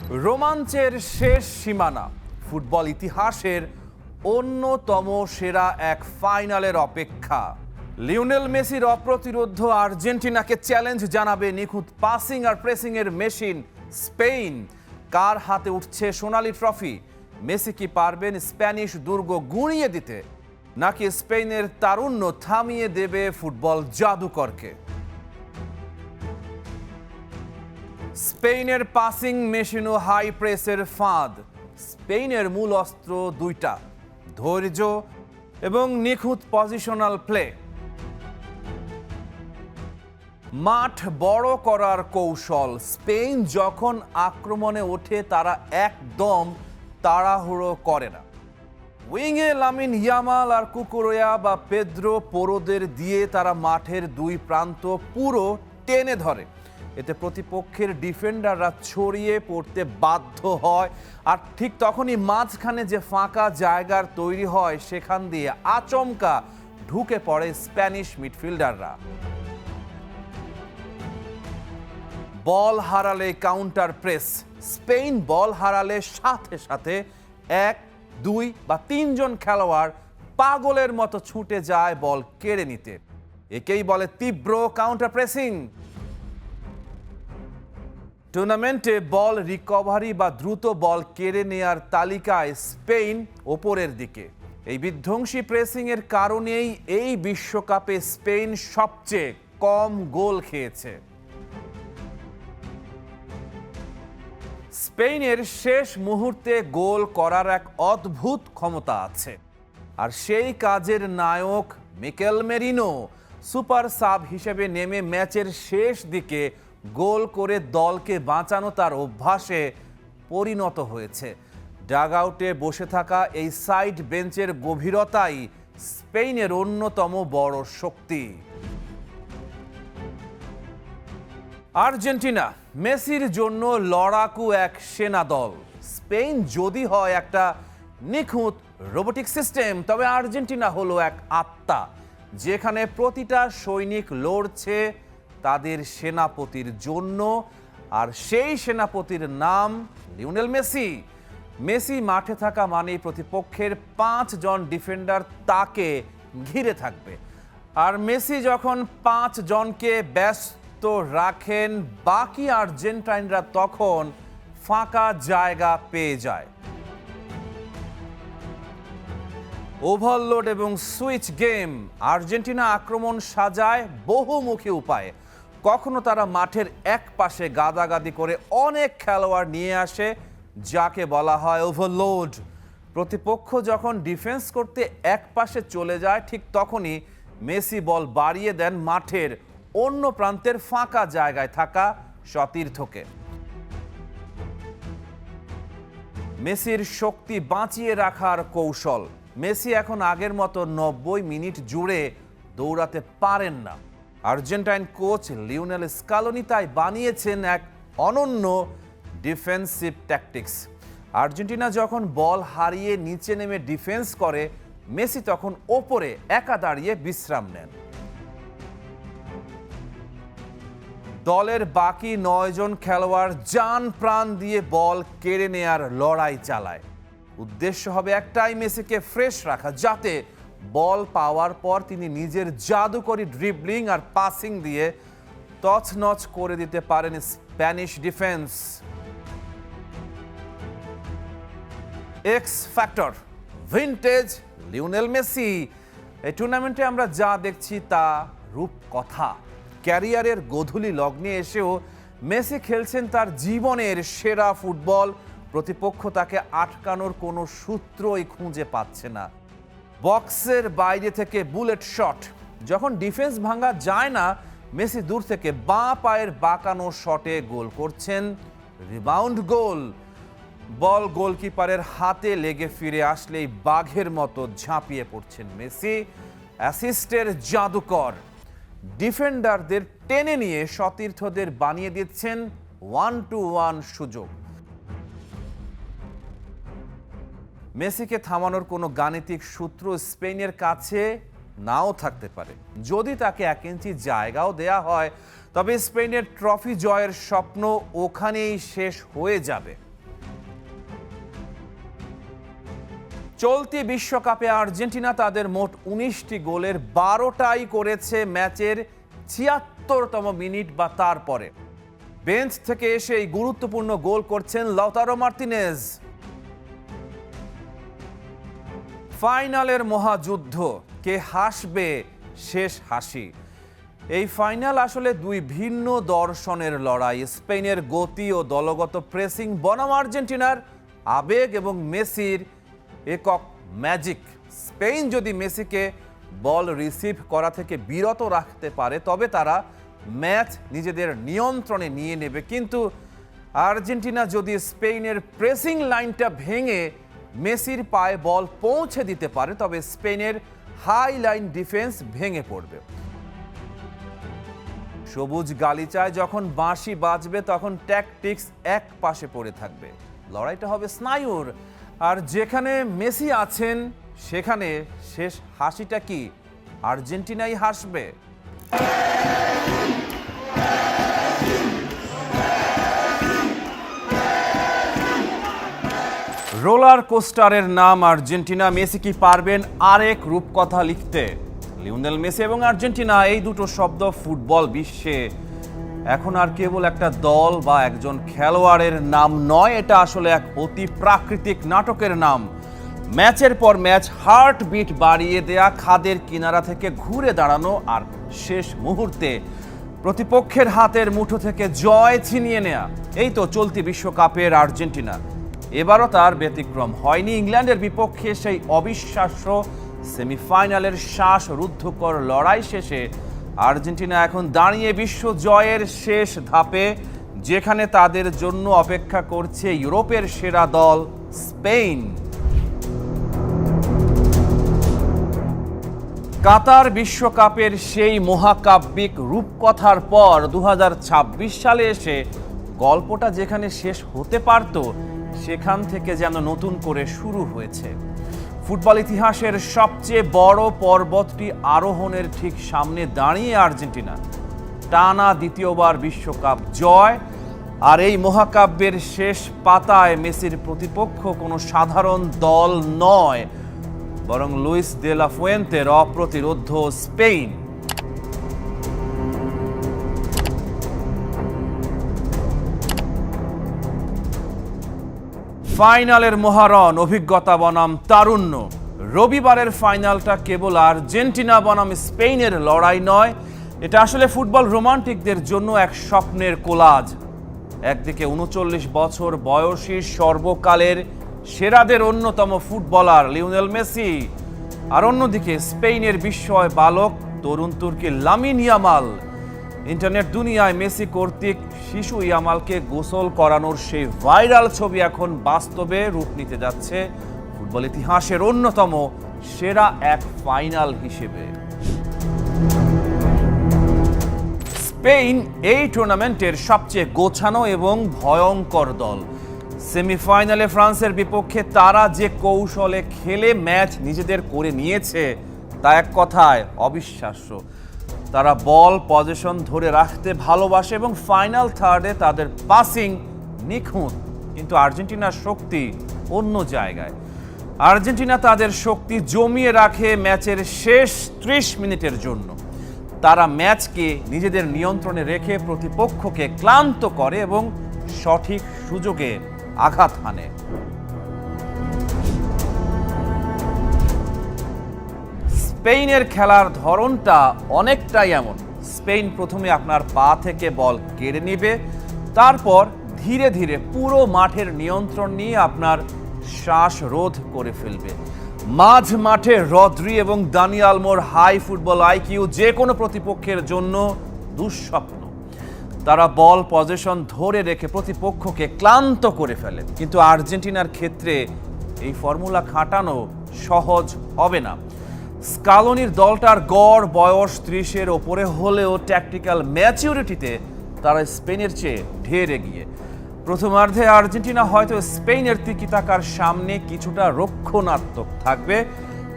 রোমাঞ্চের শেষ সীমানা, ফুটবল ইতিহাসের অন্যতম সেরা এক ফাইনালের অপেক্ষা। লিওনেল মেসির অপ্রতিরোধ্য আর্জেন্টিনাকে চ্যালেঞ্জ জানাবে নিখুঁত পাসিং আর প্রেসিং এর মেশিন স্পেন। কার হাতে উঠছে সোনালী ট্রফি? মেসি কি পারবেন স্প্যানিশ দুর্গ গুঁড়িয়ে দিতে, নাকি স্পেনের তারুণ্য থামিয়ে দেবে ফুটবল জাদুকরকে? স্পেনের পাসিং মেশিন ও হাই প্রেসের ফাঁদ। স্পেনের মূল অস্ত্র দুইটা, ধৈর্য এবং নিখুঁত পজিশনাল প্লে। মাঠ বড় করার কৌশল। স্পেন যখন আক্রমণে ওঠে তারা একদম তাড়াহুড়ো করে না। উইংয়ে লামিন ইয়ামাল আর কুকুরেয়া বা পেদ্রো পোরোদের দিয়ে তারা মাঠের দুই প্রান্ত পুরো টেনে ধরে। এতে প্রতিপক্ষের ডিফেন্ডাররা ছড়িয়ে পড়তে বাধ্য হয়, আর ঠিক তখনই মাঝখানে যে ফাঁকা জায়গার তৈরি হয় সেখান দিয়ে আচমকা ঢুকে পড়ে স্প্যানিশ মিডফিল্ডাররা। বল হারালে কাউন্টার প্রেস। স্পেন বল হারালে সাথে সাথে এক, দুই বা তিনজন খেলোয়াড় পাগলের মতো ছুটে যায় বল কেড়ে নিতে। একেই বলে তীব্র কাউন্টার প্রেসিং। টুর্নামেন্টে বল রিকভারি বা দ্রুত বল কেড়ে নেয়ার তালিকায় স্পেন ওপরের দিকে। এই বিধ্বংসী প্রেসিং এর কারণেই এই বিশ্বকাপে স্পেন সবচেয়ে কম গোল খেয়েছে। স্পেনের শেষ মুহূর্তে গোল করার এক অদ্ভুত ক্ষমতা আছে, আর সেই কাজের নায়ক মিকেল মেরিনো। সুপার সাব হিসেবে নেমে ম্যাচের শেষ দিকে গোল করে দলকে বাঁচানো তার অভ্যাসে পরিণত হয়েছে। ডাগআউটে বসে থাকা এই সাইড বেঞ্চের গভীরতাই স্পেনের অন্যতম বড় শক্তি। আর্জেন্টিনা মেসির জন্য লড়াকু এক সেনা দল। স্পেন যদি হয় একটা নিখুঁত রোবোটিক সিস্টেম, তবে আর্জেন্টিনা হলো এক আত্মা, যেখানে প্রতিটা সৈনিক লড়ছে তাদের সেনাপতির জন্য, আর সেই সেনাপতির নাম লিওনেল মেসি। মেসি মাঠে থাকা মানেই প্রতিপক্ষের 5 জন ডিফেন্ডার তাকে ঘিরে থাকবে, আর মেসি যখন 5 জনকে ব্যস্ত রাখেন, বাকি আর্জেন্টাইনরা তখন ফাঁকা জায়গা পেয়ে যায়। ওভারলোড এবং সুইচ গেম। আর্জেন্টিনা আক্রমণ সাজায় বহুমুখী উপায়ে। কখনো তারা মাঠের এক পাশে গাদাগাদি করে অনেক খেলোয়াড় নিয়ে আসে, যাকে বলা হয় ওভারলোড। প্রতিপক্ষ যখন ডিফেন্স করতে এক পাশে চলে যায়, ঠিক তখনই মেসি বল বাড়িয়ে দেন মাঠের অন্য প্রান্তের ফাঁকা জায়গায় থাকা সতীর্থকে। মেসির শক্তি বাঁচিয়ে রাখার কৌশল। মেসি এখন আগের মতো 90 মিনিট জুড়ে দৌড়াতে পারেন না। আর্জেন্টাইন কোচ লিওনেল স্কালোনি তাই বানিয়েছেন এক অনন্য ডিফেন্সিভ ট্যাকটিক্স। আর্জেন্টিনা যখন বল হারিয়ে নিচে নেমে ডিফেন্স করে, মেসি তখন ওপরে একা দাঁড়িয়ে বিশ্রাম নেন। দলের বাকি 9 জন খেলোয়াড় জান প্রাণ দিয়ে বল কেড়ে নেয়ার লড়াই চালায়। উদ্দেশ্য হবে একটাই, মেসিকে ফ্রেশ রাখা, যাতে বল পাওয়ার পর তিনি নিজের জাদুকরী ড্রিবলিং আর পাসিং দিয়ে তছনছ করে দিতে পারেন Spanish defence. X factor, vintage Lionel Messi. এই টুর্নামেন্টে আমরা যা দেখছি তা রূপকথা। ক্যারিয়ারের গোধূলি লগ্নে এসেও মেসি খেলছেন তার জীবনের সেরা ফুটবল। প্রতিপক্ষ তাকে আটকানোর কোনো সূত্রই খুঁজে পাচ্ছে না। বক্সের বাইরে থেকে বুলেট শট। যখন ডিফেন্স ভাঙা যায় না, মেসি দূর থেকে বাঁ পায়ের বাঁকানো শটে গোল করছেন। রিবাউন্ড গোল। বল গোলকিপারের হাতে লেগে ফিরে আসলেই বাঘের মতো ঝাঁপিয়ে পড়ছেন মেসি। অ্যাসিস্টের জাদুকর। ডিফেন্ডারদের টেনে নিয়ে সতীর্থদের বানিয়ে দিচ্ছেন 1-to-1 সুযোগ। মেসিকে থামানোর কোনো গাণিতিক সূত্র স্পেনের কাছে নাও থাকতে পারে। যদি তাকে 1 ইঞ্চি জায়গাও দেয়া হয়, তবে স্পেনের ট্রফি জয়ের স্বপ্ন ওখানেই শেষ হয়ে যাবে। চলতি বিশ্বকাপে আর্জেন্টিনা তাদের মোট ১৯টি গোলের ১২টাই করেছে ম্যাচের ৭৬তম মিনিট বা তারপরে। বেঞ্চ থেকে এসে এই গুরুত্বপূর্ণ গোল করছেন লাউতারো মার্তিনেজ। ফাইনালের মহাযুদ্ধ, কে হাসবে শেষ হাসি। এই ফাইনাল আসলে দুই ভিন্ন দর্শনের লড়াই। স্পেনের গতি ও দলগত প্রেসিং বনাম আর্জেন্টিনার আবেগ এবং মেসির একক ম্যাজিক। স্পেন যদি মেসিকে বল রিসিভ করা থেকে বিরত রাখতে পারে তবে তারা ম্যাচ নিজেদের নিয়ন্ত্রণে নিয়ে নেবে, কিন্তু আর্জেন্টিনা যদি স্পেনের প্রেসিং লাইনটা ভেঙে মেসির পায়ে বল পৌঁছে দিতে পারে তবে স্পেনের হাই লাইন ডিফেন্স ভেঙে পড়বে। সবুজ গালিচায় যখন বাঁশি বাজবে তখন ট্যাকটিক্স এক পাশে পড়ে থাকবে। লড়াইটা হবে স্নায়ুর, আর যেখানে মেসি আছেন সেখানে শেষ হাসিটা কি আর্জেন্টিনাই হাসবে? রোলার কোস্টারের নাম আর্জেন্টিনা। মেসি কি পারবেন আরেক রূপকথা লিখতে? লিওনেল মেসি এবং আর্জেন্টিনা, এই দুটো শব্দ ফুটবল বিশ্বে এখন আর কেবল একটা দল বা একজন খেলোয়াড়ের নাম নয়, এটা আসলে এক অতি প্রাকৃতিক নাটকের নাম। ম্যাচের পর ম্যাচ হার্টবিট বাড়িয়ে দেয়া, খাদের কিনারা থেকে ঘুরে দাঁড়ানো, আর শেষ মুহূর্তে প্রতিপক্ষের হাতের মুঠো থেকে জয় ছিনিয়ে নেয়া, এই তো চলতি বিশ্বকাপের আর্জেন্টিনা। এবারও তার ব্যতিক্রম হয়নি। ইংল্যান্ডের বিপক্ষে সেই অবিশ্বাস্য সেমিফাইনালের শ্বাসরুদ্ধকর লড়াই শেষে আর্জেন্টিনা এখন দাঁড়িয়ে বিশ্ব জয়ের শেষ ধাপে, যেখানে তাদের জন্য অপেক্ষা করছে ইউরোপের সেরা দল স্পেন। কাতার বিশ্বকাপের সেই মহাকাব্যিক রূপকথার পর ২০২৬ সালে এসে গল্পটা যেখানে শেষ হতে পারত সেখান থেকে যেন নতুন করে শুরু হয়েছে। ফুটবল ইতিহাসের সবচেয়ে বড় পর্বতটি আরোহণের ঠিক সামনে দাঁড়িয়ে আর্জেন্টিনা। টানা দ্বিতীয়বার বিশ্বকাপ জয়, আর এই মহাকাব্যের শেষ পাতায় মেসির প্রতিপক্ষ কোনো সাধারণ দল নয়, বরং লুইস দে লা ফুয়েন্তের অপ্রতিরোধ্য স্পেন। ফাইনালের মহারণ, অভিজ্ঞতা বনাম তারুণ্য। রবিবারের ফাইনালটা কেবল আর্জেন্টিনা বনাম স্পেনের লড়াই নয়, এটা আসলে ফুটবল রোমান্টিকদের জন্য এক স্বপ্নের কোলাজ। একদিকে ৩৯ বছর বয়সী সর্বকালের সেরাদের অন্যতম ফুটবলার লিওনেল মেসি, আর অন্যদিকে স্পেনের বিস্ময় বালক তরুণ তুর্কি লামিন ইয়ামাল। ইন্টারনেট দুনিয়ায় মেসি কর্তৃক শিশু ইয়ামালকে গোসল করানোর সেই ভাইরাল ছবি এখন বাস্তবে রূপ নিতে যাচ্ছে ফুটবল ইতিহাসের অন্যতম সেরা এক ফাইনাল হিসেবে। স্পেন এই টুর্নামেন্টের সবচেয়ে গোছানো এবং ভয়ঙ্কর দল। সেমিফাইনালে ফ্রান্সের বিপক্ষে তারা যে কৌশলে খেলে ম্যাচ নিজেদের করে নিয়েছে তা এক কথায় অবিশ্বাস্য। তারা বল পজিশন ধরে রাখতে ভালোবাসে এবং ফাইনাল থার্ডে তাদের পাসিং নিখুঁত, কিন্তু আর্জেন্টিনার শক্তি অন্য জায়গায়। আর্জেন্টিনা তাদের শক্তি জমিয়ে রাখে ম্যাচের শেষ ৩০ মিনিটের জন্য। তারা ম্যাচকে নিজেদের নিয়ন্ত্রণে রেখে প্রতিপক্ষকে ক্লান্ত করে এবং সঠিক সুযোগে আঘাত হানে। স্পেনের খেলার ধরনটা অনেকটাই এমন। স্পেন প্রথমে আপনার পা থেকে বল কেড়ে নেবে, তারপর ধীরে ধীরে পুরো মাঠের নিয়ন্ত্রণ নিয়ে আপনার শ্বাসরোধ করে ফেলবে। মাঝ মাঠে রদ্রি এবং দানি আলমোর হাই ফুটবল আইকিউ যে কোনো প্রতিপক্ষের জন্য দুঃস্বপ্ন। তারা বল পজিশন ধরে রেখে প্রতিপক্ষকে ক্লান্ত করে ফেলে, কিন্তু আর্জেন্টিনার ক্ষেত্রে এই ফর্মুলা খাটানো সহজ হবে না। স্কালোনির দলটার গড় বয়স ৩০-এর ওপরে হলেও ট্যাকটিক্যাল ম্যাচিউরিটিতে তারা স্পেনের চেয়ে ঢের এগিয়ে। প্রথমার্ধে আর্জেন্টিনা হয়তো স্পেনের তিকিতাকার সামনে কিছুটা রক্ষণাত্মক থাকবে,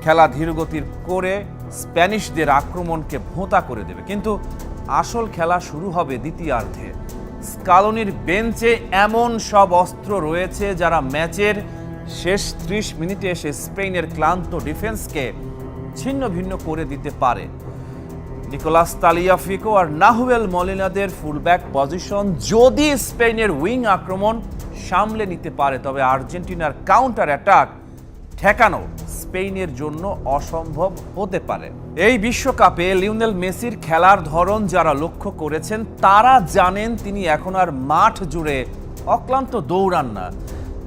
খেলা ধীরগতির করে স্প্যানিশদের আক্রমণকে ভোঁতা করে দেবে, কিন্তু আসল খেলা শুরু হবে দ্বিতীয়ার্ধে। স্কালোনির বেঞ্চে এমন সব অস্ত্র রয়েছে যারা ম্যাচের শেষ 30 মিনিটে এসে স্পেনের ক্লান্ত ডিফেন্সকে ছিন্ন ভিন্ন করে দিতে পারে। নিকোলাস তালিয়াফিকো আর নাহুয়েল মলিনাদের ফুলব্যাক পজিশন যদি স্পেনের উইং আক্রমণ সামলে নিতে পারে, তবে আর্জেন্টিনার কাউন্টার অ্যাটাক ঠেকানো স্পেনের জন্য অসম্ভব হতে পারে। এই বিশ্বকাপে লিওনেল মেসির খেলার ধরন যারা লক্ষ্য করেছেন তারা জানেন তিনি এখন আর মাঠ জুড়ে অক্লান্ত দৌড়ান না।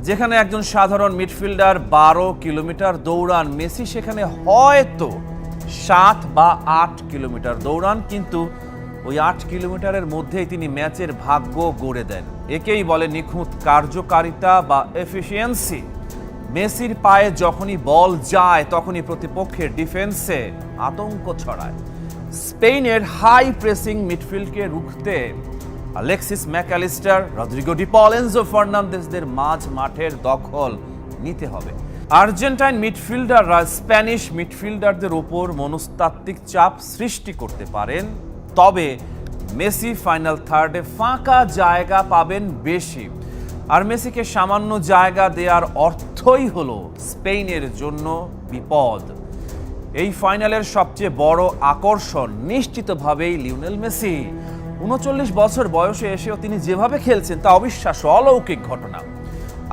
যেখানে একজন সাধারণ মিডফিল্ডার 12 কিলোমিটার দৌড়ান, মেসি সেখানে হয়তো 7 বা 8 কিলোমিটার দৌড়ান, কিন্তু ওই 8 কিলোমিটারের মধ্যেই তিনি ম্যাচের ভাগ্য গড়ে দেন। একেই বলে নিখুঁত কার্যকারিতা বা এফিসিয়েন্সি। মেসির পায়ে যখনই বল যায় তখনই প্রতিপক্ষের ডিফেন্সে আতঙ্ক ছড়ায়। স্পেনের হাই প্রেসিং মিডফিল্ডকে রুখতে আলেক্সিস ম্যাকঅ্যালিস্টার, রদ্রিগো ডি পল, এনজো ফার্নান্দেজদের মাঝ মাঠের দখল নিতে হবে। আর্জেন্টাইন মিডফিল্ডাররা স্প্যানিশ মিডফিল্ডারদের ওপর মনস্তাত্ত্বিক চাপ সৃষ্টি করতে পারেন, তবে মেসি ফাইনাল থার্ডে ফাঁকা জায়গা পাবেন বেশি। আর মেসিকে সামান্য জায়গা দেওয়ার অর্থই হলো স্পেনের জন্য বিপদ। এই ফাইনালের সবচেয়ে বড় আকর্ষণ নিশ্চিতভাবেই লিওনেল মেসি। 39 বছর বয়সে এসেও তিনি যেভাবে খেলছেন তা অবিশ্বাস্য, অলৌকিক ঘটনা।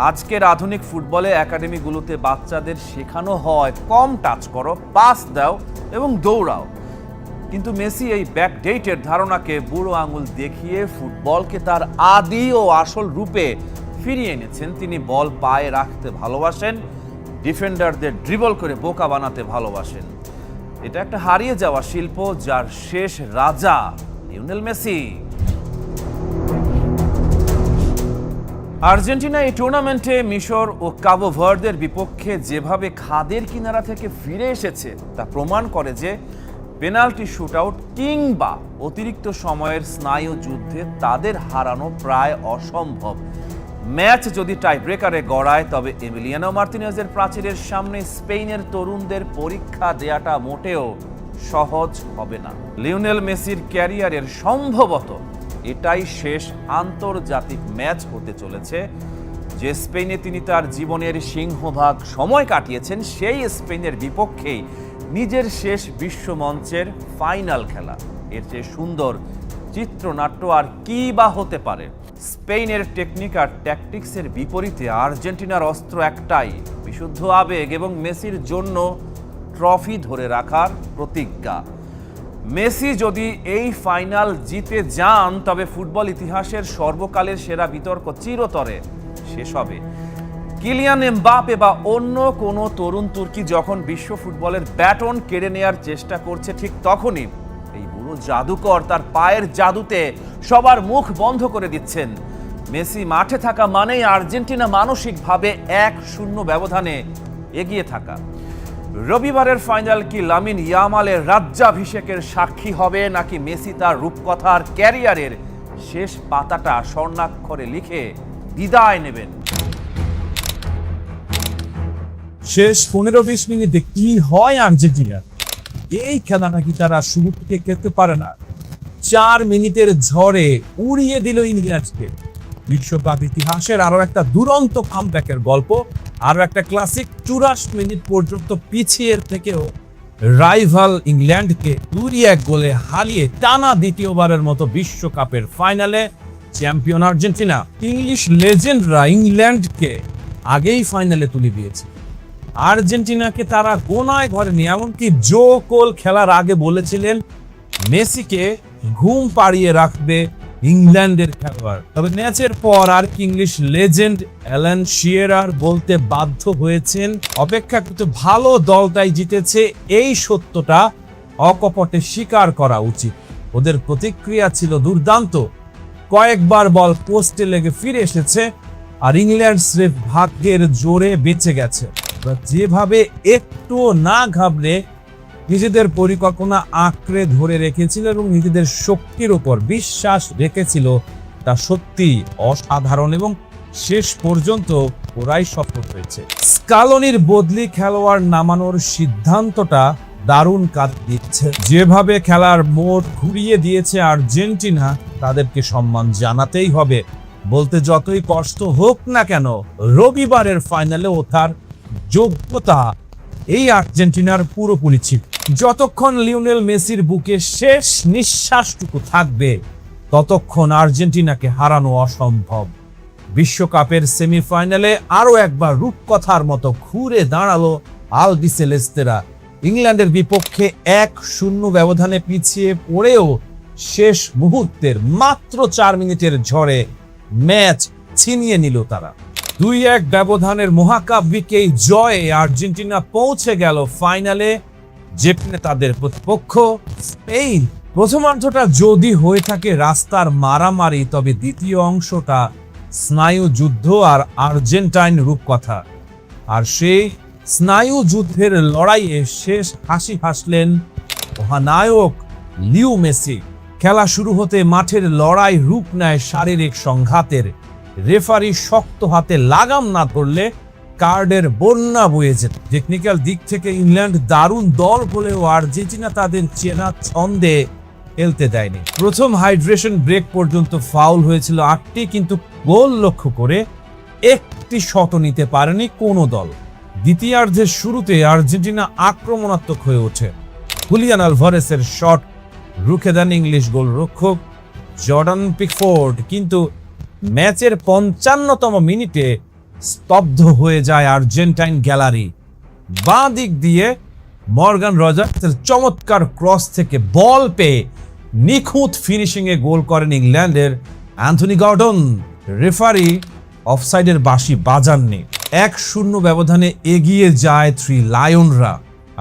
আজকের আধুনিক ফুটবলে একাডেমিগুলোতে বাচ্চাদের শেখানো হয় কম টাচ করো, পাস দাও এবং দৌড়াও, কিন্তু মেসি এই ব্যাকডেটের ধারণাকে বুড়ো আঙুল দেখিয়ে ফুটবলকে তার আদি ও আসল রূপে ফিরিয়ে এনেছেন। তিনি বল পায়ে রাখতে ভালোবাসেন, ডিফেন্ডারদের ড্রিবল করে বোকা বানাতে ভালোবাসেন। এটা একটা হারিয়ে যাওয়া শিল্প যার শেষ রাজা লিওনেল মেসি। আর্জেন্টিনা এই টুর্নামেন্টে মিশর ও কাবো ভার্দের বিপক্ষে যেভাবে খাদের কিনারা থেকে ফিরে এসেছে তা প্রমাণ করে যে পেনাল্টি শুটআউট কিংবা অতিরিক্ত সময়ের স্নায়ু যুদ্ধে তাদের হারানো প্রায় অসম্ভব। ম্যাচ যদি টাই ব্রেকারে গড়ায় তবে এমিলিয়ানো মার্তিনেজের প্রাচীরের সামনে স্পেনের তরুণদের পরীক্ষা দেয়াটা মোটেও সহজ হবে না। লিওনেল মেসির ক্যারিয়ারের সম্ভবত এটাই শেষ আন্তর্জাতিক ম্যাচ হতে চলেছে যে স্পেনে তিনি তার জীবনের সিংহভাগ সময় কাটিয়েছেন। সেই স্পেনের বিপক্ষেই নিজের শেষ বিশ্বমঞ্চের ফাইনাল খেলা। এর চেয়ে সুন্দর চিত্রনাট্য আর কি বা হতে পারে? স্পেনের টেকনিক আর ট্যাকটিক্সের বিপরীতে আর্জেন্টিনার অস্ত্র একটাই, বিশুদ্ধ আবেগ এবং মেসির জন্য ট্রফি ধরে রাখার প্রতিজ্ঞা। মেসি যদি এই ফাইনাল জিতে যান তবে ফুটবল ইতিহাসের সর্বকালের সেরা বিতর্ক চিরতরে শেষ হবে। কিলিয়ান এমবাপে বা অন্য কোনো তরুণ তুর্কি যখন বিশ্ব ফুটবলের ব্যাটন কেড়ে নেয়ার চেষ্টা করছে, ঠিক তখনই এই বুড়ো জাদুকর তার পায়ের জাদুতে সবার মুখ বন্ধ করে দিচ্ছেন। মেসি মাঠে থাকা মানেই আর্জেন্টিনা মানসিকভাবে 1-0 ব্যবধানে এগিয়ে থাকা। রবিবারের ফাইনাল কি লামিন ইয়ামালের রাজ্যাভিষেকের সাক্ষী হবে, নাকি মেসি তার রূপকথার ক্যারিয়ারের শেষ পাতাটা স্বর্ণাক্ষরে লিখে বিদায় নেবেন? শেষ 15-20 মিনিটে কি হয় আর্জেন্টিনা? এই খেলা নাকি তারা শুরু থেকে খেলতে পারে না। 4 মিনিটের ঝড়ে উড়িয়ে দিল ইংল্যান্ডকে। বিশ্বকাপ ইতিহাসের আরো একটা দুরন্ত কামব্যাকের গল্প, আরো একটা ক্লাসিক। 84 মিনিট পর্যন্ত পিছিয়ে থেকেও রাইভাল ইংল্যান্ডকে 2-1 গোলে হারিয়ে টানা দ্বিতীয়বারের মতো বিশ্বকাপের ফাইনালে চ্যাম্পিয়ন আর্জেন্টিনা। ইংলিশ লেজেন্ডরা ইংল্যান্ডকে আগেই ফাইনালে তুলে দিয়েছে। আর্জেন্টিনাকে তারা গোনায় ধরেনি, এমনকি জো কোল খেলার আগে বলেছিলেন মেসিকে ঘুম পাড়িয়ে রাখবে ইংল্যান্ডের খেলোয়াড়। তবে ম্যাচের পর আর ইংলিশ লেজেন্ড অ্যালান শিয়েরার বলতে বাধ্য হয়েছেন অপেক্ষাকৃত ভালো দলটাই জিতেছে। এই সত্যটা অকপটে স্বীকার করা উচিত। ওদের প্রতিক্রিয়া ছিল দুর্দান্ত। কয়েকবার বল পোস্টে লেগে ফিরে এসেছে আর ইংল্যান্ড স্রেফ ভাগ্যের জোরে বেঁচে গেছে। যেভাবে একটু না ঘাবড়ে নিজেদের পরিকল্পনা আঁকড়ে ধরে রেখেছিল এবং নিজেদের শক্তির উপর বিশ্বাস রেখেছিল তা সত্যি অসাধারণ এবং শেষ পর্যন্ত ওরাই সফল হয়েছে। স্কালোনির বদলি খেলোয়াড় নামানোর সিদ্ধান্তটা দারুণ কাজ দিচ্ছে। যেভাবে খেলার মোড় ঘুরিয়ে দিয়েছে আর্জেন্টিনা, তাদেরকে সম্মান জানাতেই হবে। বলতে যতই কষ্ট হোক না কেন রবিবারের ফাইনালে ওঠার যোগ্যতা এই আর্জেন্টিনার পুরোপুরি ছিল। যতক্ষণ লিওনেল মেসির বুকে শেষ নিঃশ্বাসটুকু থাকবে ততক্ষণ আর্জেন্টিনাকে হারানো অসম্ভব। বিশ্বকাপের সেমিফাইনালে আরো একবার রূপকথার মতো ঘুরে দাঁড়ালো আলবিসেলেস্তেরা। ইংল্যান্ডের বিপক্ষে 1-0 ব্যবধানে পিছিয়ে পড়েও শেষ মুহূর্তের মাত্র 4 মিনিটের ঝড়ে ম্যাচ ছিনিয়ে নিল তারা। 2-1 ব্যবধানের মহাকাব্যিক এই জয়ে আর্জেন্টিনা পৌঁছে গেল ফাইনালে, যেখানে তাদের প্রতিপক্ষ স্পেন। প্রথমার্ধটা যদি হয়ে থাকে রাস্তার মারামারি, তবে দ্বিতীয় অংশটা স্নায়ু যুদ্ধ আর আর্জেন্টাইন রূপকথা। আর সেই স্নায়ু যুদ্ধের লড়াইয়ে শেষ হাসি হাসলেন মহানায়ক লিও মেসি। খেলা শুরু হতে মাঠের লড়াই রূপ নেয় শারীরিক সংঘাতের। রেফারি শক্ত হাতে লাগাম না ধরলে কার্ডের বন্যা বয়ে যেত। টেকনিক্যাল দিক থেকে ইংল্যান্ড দারুণ দল হলেও আর্জেন্টিনা তাদের চেনা ছন্দে খেলতে দেয়নি। প্রথম হাইড্রেশন ব্রেক পর্যন্ত ফাউল হয়েছিল 8টি, কিন্তু গোল লক্ষ্য করে একটি শটও নিতে পারেনি কোনো দল। দ্বিতীয়ার্ধের শুরুতে আর্জেন্টিনা আক্রমণাত্মক হয়ে ওঠে। হুলিয়ান আলভারেসের শট রুখে দেন ইংলিশ গোলরক্ষক জর্ডান পিকফোর্ড, কিন্তু ম্যাচের 55তম মিনিটে স্তব্ধ হয়ে যায় আর্জেন্টাইন গ্যালারি। বাঁ দিক দিয়ে মর্গান রজার্সের চমৎকার ক্রস থেকে বল পেয়ে নিখুঁত ফিনিশিংয়ে গোল করেন ইংল্যান্ডের অ্যান্থনি গর্ডন। রেফারি অফসাইডের বাঁশি বাজাননি। 1-0 ব্যবধানে এগিয়ে যায় 3 লায়নরা।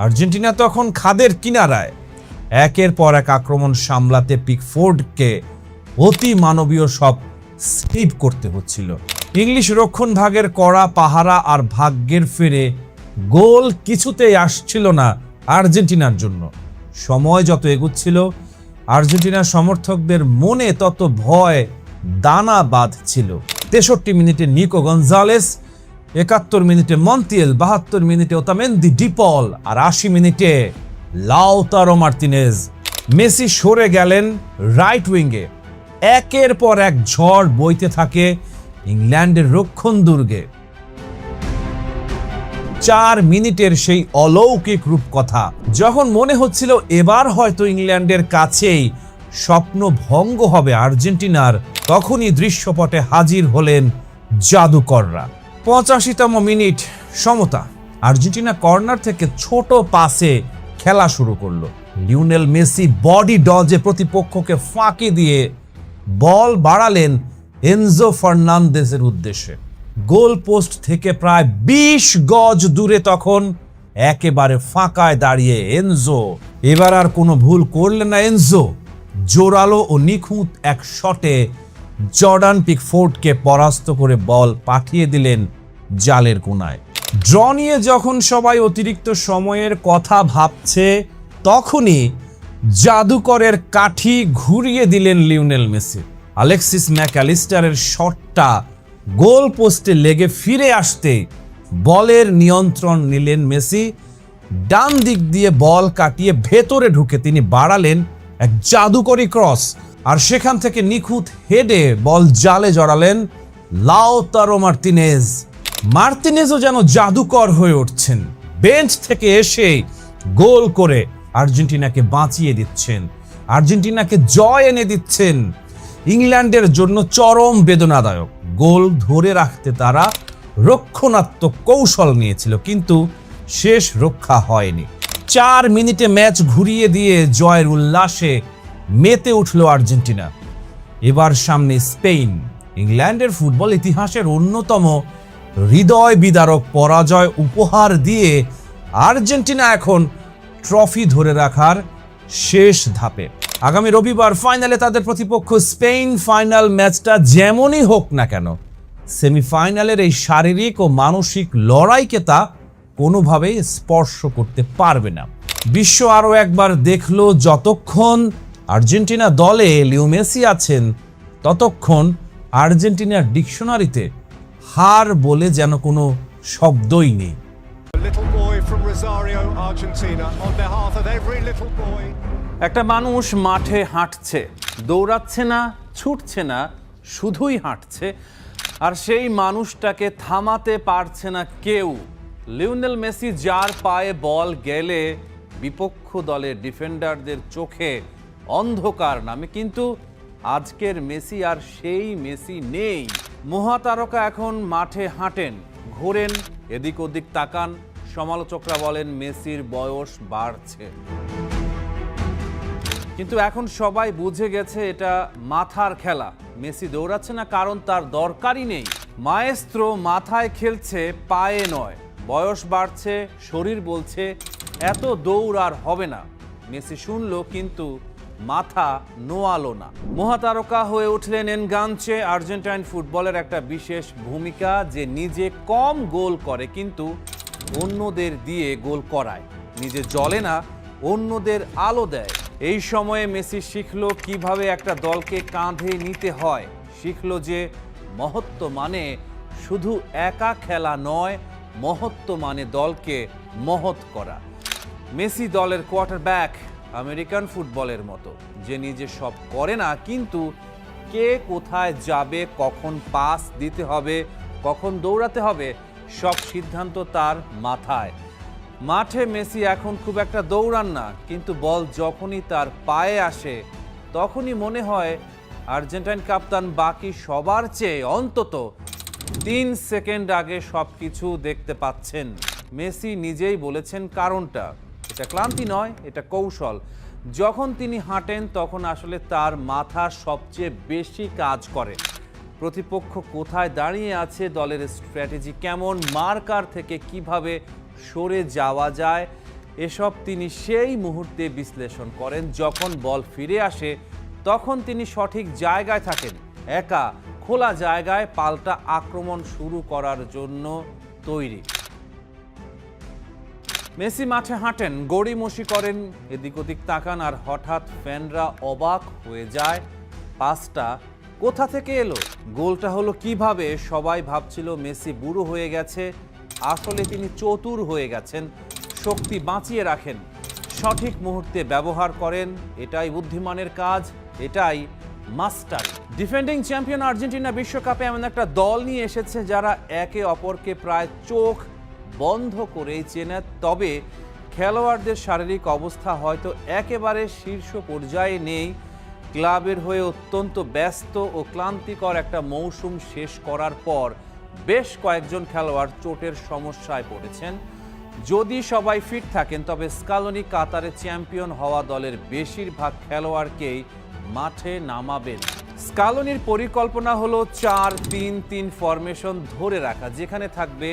আর্জেন্টিনা তখন খাদের কিনারায়। একের পর এক আক্রমণ সামলাতে পিকফোর্ডকে অতি মানবীয় সব সেভ করতে হচ্ছিল। ইংলিশ রক্ষণ ভাগের কড়া পাহারা আর ভাগ্যের ফেরে গোল কিছুতেই আসছিল না আর্জেন্টিনার জন্য। সময় যত এগুচ্ছিল আর্জেন্টিনার সমর্থকদের মনে তত ভয় দানা বাঁধছিল। 63 মিনিটে নিকো গঞ্জালেস, 71 মিনিটে মন্তিয়েল, 72 মিনিটে ওতামেন্দি ডিপল আর 80 মিনিটে লাউতারো মার্তিনেজ। মেসি সরে গেলেন রাইট উইঙ্গে। একের পর এক ঝড় বইতে থাকে ইংল্যান্ডের রক্ষণ দুর্গে। 4 মিনিটের সেই অলৌকিক রূপকথা, যখন মনে হচ্ছিল এবার হয়তো ইংল্যান্ডের কাছেই স্বপ্ন ভঙ্গ হবে আর্জেন্টিনার, তখনই দৃশ্যপটে হাজির হলেন জাদুকররা। 85তম মিনিট সমতা। আর্জেন্টিনা কর্নার থেকে ছোট পাসে খেলা শুরু করলো। লিওনেল মেসি বডি ডজে প্রতিপক্ষকে ফাঁকি দিয়ে বল বাড়ালেন এনজো ফার্নান্দেজের উদ্দেশ্যে। গোল পোস্ট থেকে প্রায় 20 গজ দূরে তখন একেবারে ফাঁকায় দাঁড়িয়ে এনজো। এবার আর কোনো ভুল করলেন না এনজো। জোরালো ও নিখুঁত এক শটে জর্ডান পিকফোর্ডকে পরাস্ত করে বল পাঠিয়ে দিলেন জালের কোনায়। ড্র নিয়ে যখন সবাই অতিরিক্ত সময়ের কথা ভাবছে, তখনই জাদুকরের কাঠি ঘুরিয়ে দিলেন লিওনেল মেসি। আলেক্সিস ম্যাকঅ্যালিস্টারের শটটা গোল পোস্টে লেগে ফিরে আসতে বলের নিয়ন্ত্রণ নিলেন মেসি। ডান দিক দিয়ে বল কাটিয়ে ভেতরে ঢুকে তিনি বাড়ালেন এক জাদুকরি ক্রস, আর সেখান থেকে নিখুঁত হেডে বল জালে জড়ালেন লাউতারো মার্তিনেজ। মার্তিনেজও যেন জাদুকর হয়ে উঠছেন। বেঞ্চ থেকে এসে গোল করে আর্জেন্টিনাকে বাঁচিয়ে দিচ্ছেন, আর্জেন্টিনাকে জয় এনে দিচ্ছেন। ইংল্যান্ডের জন্য চরম বেদনাদায়ক। গোল ধরে রাখতে তারা রক্ষণাত্মক কৌশল নিয়েছিল, কিন্তু শেষ রক্ষা হয়নি। 4 মিনিটে ম্যাচ ঘুরিয়ে দিয়ে জয়ের উল্লাসে মেতে উঠল আর্জেন্টিনা। এবার সামনে স্পেন। ইংল্যান্ডের ফুটবল ইতিহাসের অন্যতম হৃদয় বিদারক পরাজয় উপহার দিয়ে আর্জেন্টিনা এখন ট্রফি ধরে রাখার শেষ ধাপে। আগামী রবিবার ফাইনালে তাদের প্রতিপক্ষ স্পেন। ফাইনাল ম্যাচটা যেমনই হোক না কেন, সেমিফাইনালের এই শারীরিক ও মানসিক লড়াইকে তা কোনোভাবেই স্পর্শ করতে পারবে না। বিশ্ব আরও একবার দেখলো, যতক্ষণ আর্জেন্টিনা দলে লিও মেসি আছেন, ততক্ষণ আর্জেন্টিনার ডিকশনারিতে হার বলে যেন কোনো শব্দই নেই। একটা মানুষ মাঠে হাঁটছে, দৌড়াচ্ছে না, ছুটছে না, শুধুই হাঁটছে, আর সেই মানুষটাকে থামাতে পারছে না কেউ। লিওনেল মেসি যার পায়ে বল গেলে বিপক্ষ দলের ডিফেন্ডারদের চোখে অন্ধকার নামে, কিন্তু আজকের মেসি আর সেই মেসি নেই। মহাতারকা এখন মাঠে হাঁটেন, ঘোরেন, এদিক ওদিক তাকান। সমালোচকরা বলেন মেসির বয়স বাড়ছে, কিন্তু এখন সবাই বুঝে গেছে এটা মাথার খেলা। মেসি দৌড়াচ্ছে না কারণ তার দরকারই নেই। মায়েস্ত্রো মাথায় খেলছে, পায়ে নয়। বয়স বাড়ছে, শরীর বলছে এত দৌড় আর হবে না। মেসি শুনলো কিন্তু মাথা নোয়ালো না। মহাতারকা হয়ে উঠলেন এনগানচে, আর্জেন্টাইন ফুটবলের একটা বিশেষ ভূমিকা, যে নিজে কম গোল করে কিন্তু অন্যদের দিয়ে গোল করায়। নিজে জ্বলে না, অন্যদের আলো দেয়। এই সময়ে মেসি শিখলো কিভাবে একটা দলকে কাঁধে নিতে হয়। শিখলো যে মহত্ব মানে শুধু একা খেলা নয়, মহত্ব মানে দলকে মহৎ করা। মেসি দলের কোয়ার্টারব্যাক, আমেরিকান ফুটবলের মতো, যে নিজে সব করে না, কিন্তু কে কোথায় যাবে, কখন পাস দিতে হবে, কখন দৌড়াতে হবে, সব সিদ্ধান্ত তার মাথায়। মাঠে মেসি এখন খুব একটা দৌড়ান না, কিন্তু বল যখনই তার পায়ে আসে তখনই মনে হয় আর্জেন্টাইন কাপ্তান বাকি সবার চেয়ে অন্তত 3 সেকেন্ড আগে সবকিছু দেখতে পাচ্ছেন। মেসি নিজেই বলেছেন কারণটা। এটা ক্লান্তি নয়, এটা কৌশল। যখন তিনি হাঁটেন তখন আসলে তার মাথা সবচেয়ে বেশি কাজ করে। প্রতিপক্ষ কোথায় দাঁড়িয়ে আছে, দলের স্ট্র্যাটেজি কেমন, মার্কার থেকে কিভাবে সরে যাওয়া যায়, এসব তিনি সেই মুহূর্তে বিশ্লেষণ করেন। যখন বল ফিরে আসে তখন তিনি সঠিক জায়গায় থাকেন, একা খোলা জায়গায় পাল্টা আক্রমণ শুরু করার জন্য তৈরি। মেসি মাঠে হাঁটেন, গড়িমসি করেন, এদিক ওদিক তাকান, আর হঠাৎ ফ্যানরা অবাক হয়ে যায়। পাসটা কোথা থেকে এলো, গোলটা হলো কিভাবে। সবাই ভাবছিল মেসি বুড়ো হয়ে গেছে, আসলে তিনি চতুর হয়ে গেছেন। শক্তি বাঁচিয়ে রাখেন, সঠিক মুহূর্তে ব্যবহার করেন। এটাই বুদ্ধিমানের কাজ, এটাই মাস্টার। ডিফেন্ডিং চ্যাম্পিয়ন আর্জেন্টিনা বিশ্বকাপে এমন একটা দল নিয়ে এসেছে যারা একে অপরকে প্রায় চোখ বন্ধ করেই চেনে। তবে খেলোয়াড়দের শারীরিক অবস্থা হয়তো একেবারে শীর্ষ পর্যায়ে নেই। ক্লাবের হয়ে অত্যন্ত ব্যস্ত ও ক্লান্তিকর একটা মৌসুম শেষ করার পর বেশ কয়েকজন খেলোয়াড় চোটের সমস্যায় পড়েছেন। যদি সবাই ফিট থাকেন তবে স্কালোনি কাতারে চ্যাম্পিয়ন হওয়া দলের বেশিরভাগ খেলোয়াড়কেই মাঠে নামাবেন। স্কালোনির পরিকল্পনা হলো 4-3-3 ফরমেশন ধরে রাখা, যেখানে থাকবে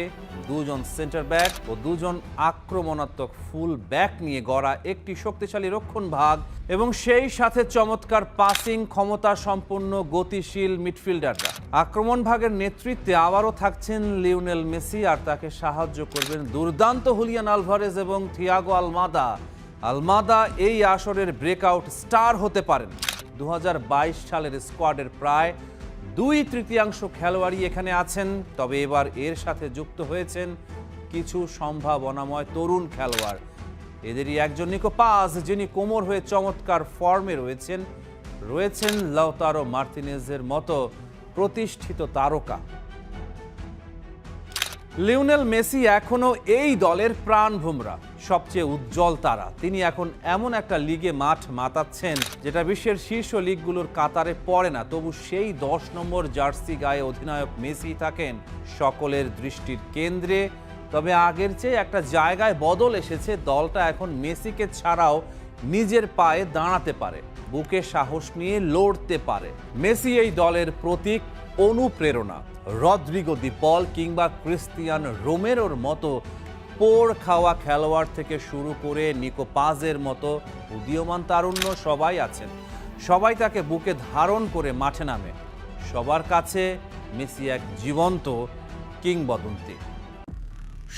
2 জন সেন্টার ব্যাক ও 2 জন আক্রমণাত্মক ফুল ব্যাক নিয়ে গড়া একটি শক্তিশালী রক্ষণ ভাগ, এবং সেই সাথে চমৎকার পাসিং ক্ষমতা সম্পন্ন গতিশীল মিডফিল্ডাররা। আক্রমণ ভাগের নেতৃত্বে আবারও থাকছেন লিওনেল মেসি, আর তাকে সাহায্য করবেন দুর্দান্ত হুলিয়ান আলভারেজ এবং থিয়াগো আলমাদা। আলমাদা এই আসরের ব্রেকআউট স্টার হতে পারেন। 2022 সালের স্কোয়াডের প্রায় 2/3 খেলোয়াড়ই এখানে আছেন, তবে এবার এর সাথে যুক্ত হয়েছেন কিছু সম্ভাবনাময় তরুণ খেলোয়াড়। এদেরই একজন নিকো পাস, যিনি কোমর হয়ে চমৎকার ফর্মে রয়েছেন লাউতারো মার্তিনেজের মতো প্রতিষ্ঠিত তারকা। লিওনেল মেসি এখনো এই দলের প্রাণভোমরা, সবচেয়ে উজ্জ্বল তারা। তিনি এখন এমন একটা লিগে মাঠ মাতাচ্ছেন যেটা বিশ্বের শীর্ষ লিগগুলোর কাতারে পড়ে না, তবু সেই 10 নম্বর জার্সি গায়ে অধিনায়ক মেসি থাকেন সকলের দৃষ্টির কেন্দ্রে। তবে আগের চেয়ে একটা জায়গায় বদল এসেছে, দলটা এখন মেসিকে ছাড়াও নিজের পায়ে দাঁড়াতে পারে, বুকে সাহস নিয়ে লড়তে পারে। মেসি এই দলের প্রতীক, অনুপ্রেরণা। রদ্রিগো দি পল কিংবা ক্রিস্টিয়ান রোমেরোর মতো পোড় খাওয়া খেলোয়াড় থেকে শুরু করে নিকো পাজের মতো উদীয়মান তারুণ্য সবাই আছেন। সবাই তাকে বুকে ধারণ করে মাঠে নামে। সবার কাছে মেসি এক জীবন্ত কিংবদন্তি।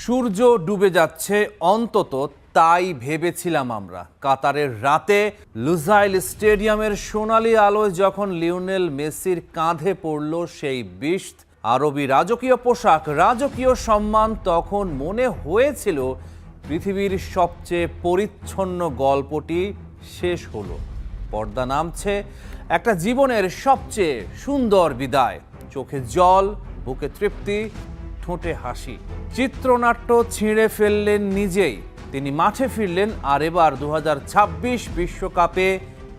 সূর্য ডুবে যাচ্ছে, অন্তত তাই ভেবেছিলাম আমরা। কাতারের রাতে লুসাইল স্টেডিয়ামের সোনালী আলোয় যখন লিওনেল মেসির কাঁধে পড়ল সেই বিস্ট আরবি রাজকীয় পোশাক, রাজকীয় সম্মান, তখন মনে হয়েছিল পৃথিবীর সবচেয়ে পরিচ্ছন্ন গল্পটি শেষ হলো। পর্দা নামছে, একটা জীবনের সবচেয়ে সুন্দর বিদায়, চোখে জল, বুকে তৃপ্তি, ঠোঁটে হাসি। চিত্রনাট্য ছিঁড়ে ফেললেন নিজেই, তিনি মাঠে ফিরলেন। আর এবার 2026 বিশ্বকাপে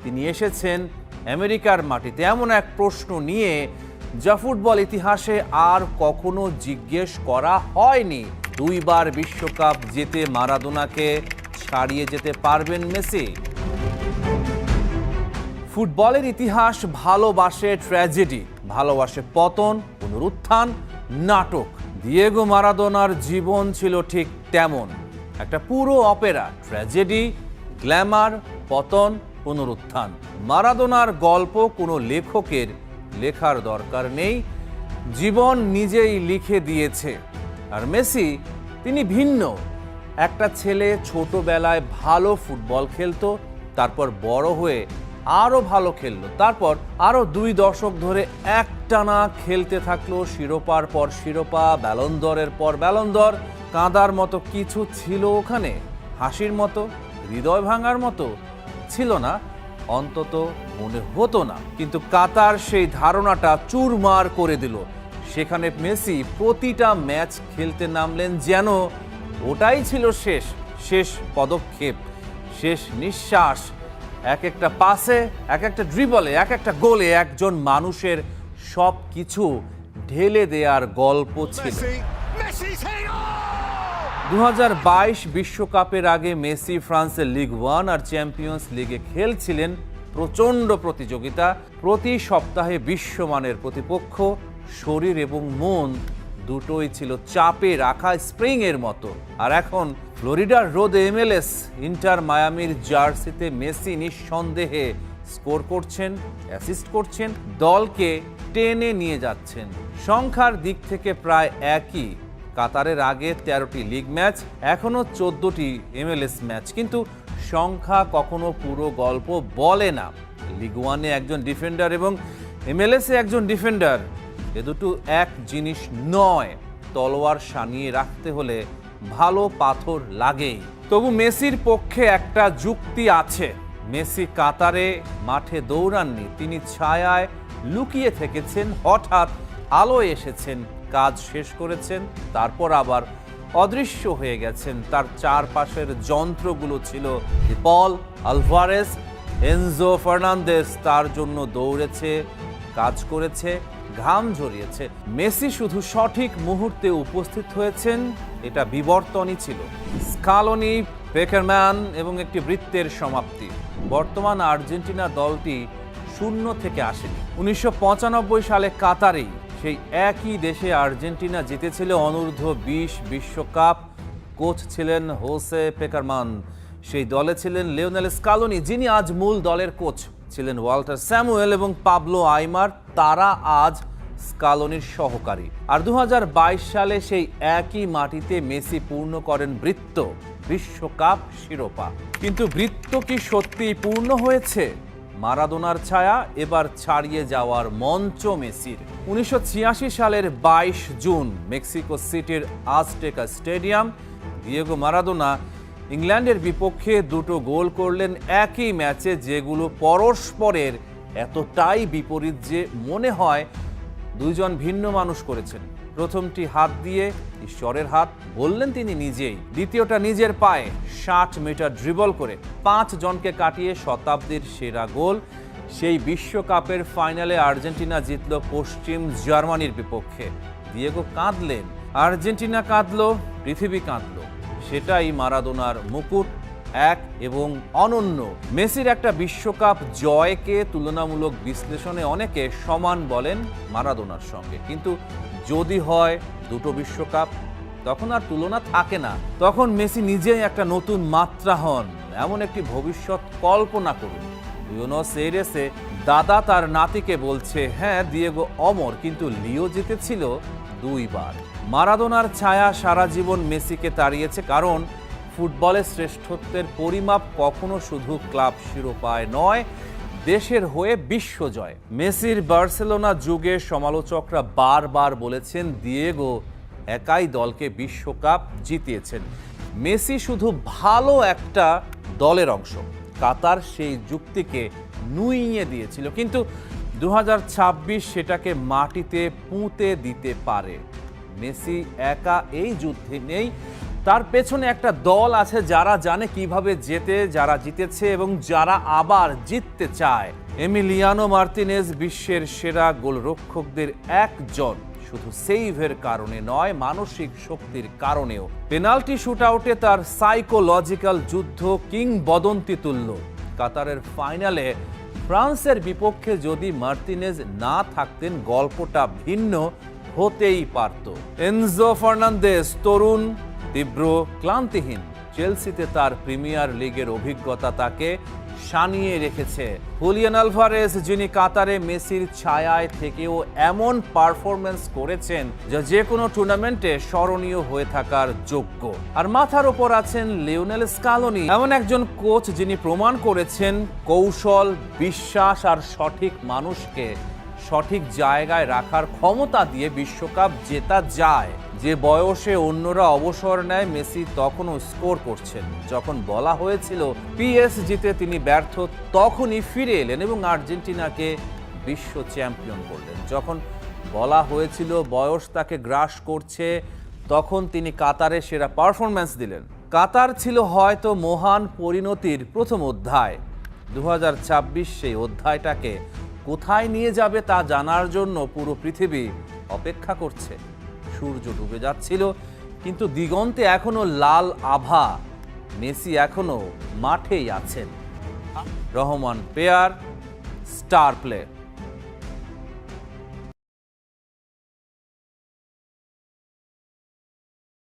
তিনি এসেছেন আমেরিকার মাটিতে এমন এক প্রশ্ন নিয়ে যা ফুটবল ইতিহাসে আর কখনো জিজ্ঞেস করা হয়নি। 2 বার বিশ্বকাপ জিতে মারাদোনাকে ছাড়িয়ে যেতে পারবেন মেসি? ফুটবলের ইতিহাস ভালোবাসে ট্র্যাজেডি, ভালোবাসে পতন, পুনরুত্থান, নাটক। দিয়েগো মারাদোনার জীবন ছিল ঠিক তেমন একটা পুরো অপেরা, ট্র্যাজেডি, গ্ল্যামার, পতন, পুনরুত্থান। মারাদোনার গল্প কোনো লেখকের লেখার দরকার নেই, জীবন নিজেই লিখে দিয়েছে। আর মেসি, তিনি ভিন্ন। একটা ছেলে ছোটবেলায় ভালো ফুটবল খেলতো, তারপর বড় হয়ে আরও ভালো খেললো, তারপর আরও 2 দশক ধরে একটানা খেলতে থাকলো, শিরোপার পর শিরোপা, ব্যালন দরের পর ব্যালন দর। কাঁদার মতো কিছু ছিল ওখানে? হাসির মতো, হৃদয় ভাঙার মতো ছিল না, অন্তত মনে হতো না। কিন্তু কাতার সেই ধারণাটা চুরমার করে দিল। সেখানে মেসি প্রতিটা ম্যাচ খেলতে নামলেন যেন ওটাই ছিল শেষ পদক্ষেপ, শেষ নিঃশ্বাস। এক একটা পাসে, এক একটা ড্রিবলে, এক একটা গোলে একজন মানুষের সব কিছু ঢেলে দেওয়ার গল্প ছিল। 2022 বিশ্বকাপের আগে মেসি ফ্রান্সের লিগ 1 আর চ্যাম্পিয়ন্স লিগে খেলছিলেন। প্রচণ্ড প্রতিযোগিতা, প্রতি সপ্তাহে বিশ্বমানের প্রতিপক্ষ। শরীর এবং মন দুটোই ছিল চাপে রাখা স্প্রিংয়ের মতো। আর এখন ফ্লোরিডার রোদে MLS ইন্টার মায়ামির জার্সিতে মেসি নিঃসন্দেহে স্কোর করছেন, অ্যাসিস্ট করছেন, দলকে টেনে নিয়ে যাচ্ছেন। সংখ্যার দিক থেকে প্রায় একই। কাতারের আগে 13টি লিগ ম্যাচ, এখনো 14টি MLS ম্যাচ। কিন্তু সংখ্যা কখনো পুরো গল্প বলে না। লিগ 1-এ একজন ডিফেন্ডার এবং MLS-এ একজন ডিফেন্ডার, এ দুটো এক জিনিস নয়। তলোয়ার সানিয়ে রাখতে হলে ভালো পাথর লাগেই। তবু মেসির পক্ষে একটা যুক্তি আছে। মেসি কাতারে মাঠে দৌড়াননি, তিনি ছায়ায় লুকিয়ে থেকেছেন। হঠাৎ আলোয় এসেছেন, কাজ শেষ করেছেন, তারপর আবার অদৃশ্য হয়ে গেছেন। তার চারপাশের যন্ত্রগুলো ছিল পল, আলভারেজ, এনজো ফার্নান্দেজ। তার জন্য দৌড়েছে, কাজ করেছে, ঘাম ঝরিয়েছে। মেসি শুধু সঠিক মুহূর্তে উপস্থিত হয়েছেন, এটা বিবর্তনই ছিল। স্কালোনি, পেকারম্যান এবং একটি বৃত্তের সমাপ্তি। বর্তমান আর্জেন্টিনা দলটি শূন্য থেকে আসেনি। 1995 সালে কাতারেই সেই একই দেশে আর্জেন্টিনা জিতেছিল অনূর্ধ্ব-20 বিশ্বকাপ। কোচ ছিলেন হোসে পেকারম্যান, সেই দলে ছিলেন লিওনেল স্কালোনি, যিনি আজ মূল দলের কোচ। ছিলেন ওয়াল্টার স্যামুয়েল এবং পাবলো আইমার, তারা আজ স্কালোনির সহকারী। আর 2022 সালে সেই একই মাটিতে মেসি পূর্ণ করেন বৃত্ত, বিশ্বকাপ শিরোপা। কিন্তু বৃত্ত কি সত্যিই পূর্ণ হয়েছে? মারাদোনার ছায়া এবার ছাড়িয়ে যাওয়ার মঞ্চ মেসির। 1986 সালের 22 জুন মেক্সিকো সিটির আজটেকা স্টেডিয়াম। দিয়েগো মারাদোনা ইংল্যান্ডের বিপক্ষে 2টো গোল করলেন একই ম্যাচে, যেগুলো পরস্পরের এতটাই বিপরীত যে মনে হয় দুইজন ভিন্ন মানুষ করেছেন। প্রথমটি হাত দিয়ে, ঈশ্বরের হাত বললেন তিনি নিজেই। দ্বিতীয়টা নিজের পায়ে 60 মিটার ড্রিবল করে 5 জনকে কাটিয়ে শতাব্দীর সেরা গোল। সেই বিশ্বকাপের ফাইনালে আর্জেন্টিনা জিতল পশ্চিম জার্মানির বিপক্ষে। দিয়েগো কাঁদলেন, আর্জেন্টিনা কাঁদল, পৃথিবী কাঁদল। সেটাই মারাদোনার মুকুট, এক এবং অনন্য। মেসির একটা বিশ্বকাপ জয়কে তুলনামূলক বিশ্লেষণে অনেকে সমান বলেন মারাদোনার সঙ্গে। কিন্তু যদি হয় 2টো বিশ্বকাপ, তখন আর তুলনা থাকে না। তখন মেসি নিজেই একটা নতুন মাত্রা হন। এমন একটি ভবিষ্যৎ কল্পনা করুন। বুয়েনোস এইরেসে দাদা তার নাতিকে বলছে, হ্যাঁ দিয়েগো অমর, কিন্তু লিও জিতেছিল 2 বার। মারাদোনার ছায়া সারা জীবন মেসিকে তাড়িয়েছে, কারণ ফুটবলের শ্রেষ্ঠত্বের পরিমাপ কখনো শুধু ক্লাব শিরোপায় নয়, দেশের হয়ে বিশ্বজয়। মেসির বার্সেলোনা যুগে সমালোচকরা বারবার বলেছেন দিয়েগো একাই দলকে বিশ্বকাপ জিতিয়েছেন। মেসি শুধু ভালো একটা দলের অংশ, কাতার সেই যুক্তিকে নুইয়ে দিয়েছিল, কিন্তু 2026 সেটাকে মাটিতে পুঁতে দিতে পারে। মেসি একা এই যুদ্ধে নেই, তার পেছনে একটা দল আছে যারা জানে কিভাবে যারা জিতেছে এবং যারা আবার জিততে চায়। এমিলিয়ানো মার্তিনেজ বিশ্বের সেরা গোলরক্ষকদের একজন, শুধু সেভের কারণে নয়, মানসিক শক্তির কারণেও। পেনাল্টি শুটআউটে তার সাইকোলজিক্যাল যুদ্ধ কিংবদন্তি তুল্য। কাতারের ফাইনালে ফ্রান্সের বিপক্ষে যদি মার্তিনেজ না থাকতেন, গল্পটা ভিন্ন হতেই পারত। এনজো ফার্নান্দেজ তরুণ, তীব্র, ক্লান্তিহীন। চেলসিতে তার প্রিমিয়ার লিগের অভিজ্ঞতা তাকে সানিয়ে রেখেছে। হুলিয়ান আলভারেজ, যিনি কাতারে মেসির ছায়ায় থেকেও এমন পারফরমেন্স করেছেন যা যে কোনো টুর্নামেন্টে স্মরণীয় হয়ে থাকার যোগ্য। আর মাথার ওপর আছেন লিওনেল স্কালোনি, এমন একজন কোচ যিনি প্রমাণ করেছেন কৌশল, বিশ্বাস আর সঠিক মানুষকে সঠিক জায়গায় রাখার ক্ষমতা দিয়ে বিশ্বকাপ জেতা যায়। যে বয়সে অন্যরা অবসর নেয়, মেসি তখনও স্কোর করছেন। যখন বলা হয়েছিল পিএসজিতে তিনি ব্যর্থ, তখনই ফিরে এলেন এবং আর্জেন্টিনাকে বিশ্ব চ্যাম্পিয়ন করলেন। যখন বলা হয়েছিল বয়স তাকে গ্রাস করছে, তখন তিনি কাতারে সেরা পারফরম্যান্স দিলেন। কাতার ছিল হয়তো মহান পরিণতির প্রথম অধ্যায়। 2026 সেই অধ্যায়টাকে কোথায় নিয়ে যাবে তা জানার জন্য পুরো পৃথিবী অপেক্ষা করছে। সূর্য ডুবে যাচ্ছিল, কিন্তু দিগন্তে এখনো লাল আভা। মেসি এখনো মাঠেই আছেন। Rahman pair, star play.